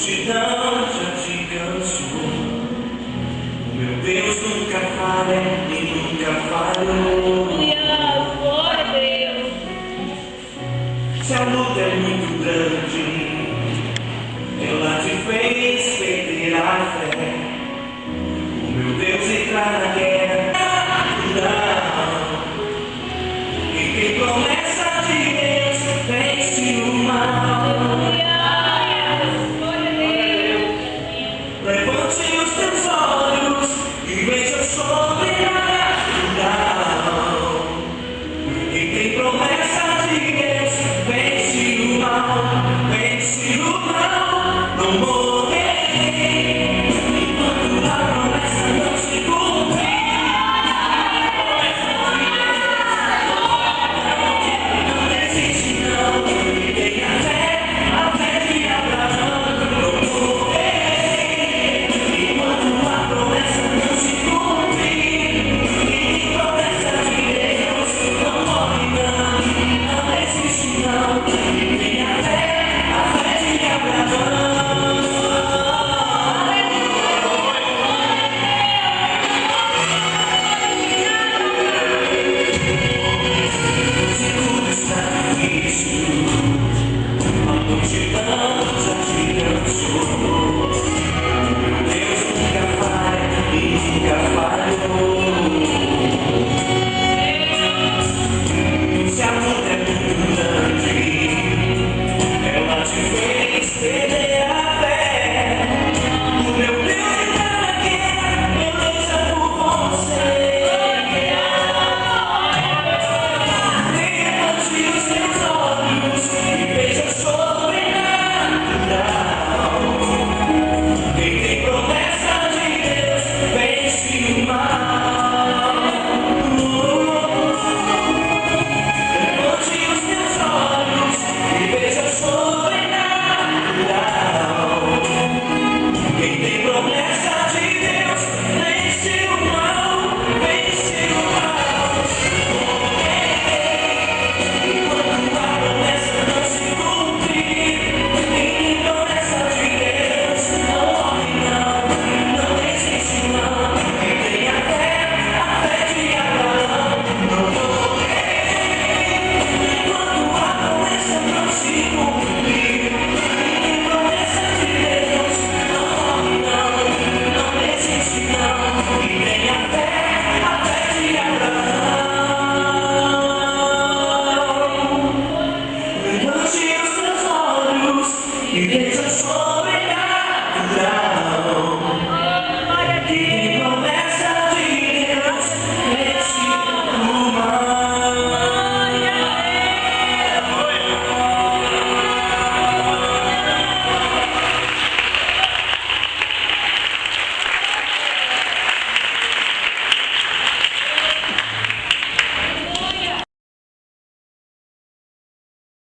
multidão já te cansou. O meu Deus nunca falha e nunca falhou. Glória a Deus. Se a luta é muito grande, ela te fez perder a fé. O meu Deus entra na guerra. Não. E quem promessa de Deus vence o mal. Levante os teus olhos e veja sobre a gratidão. E quem promessa de Deus vence o mal, não morre.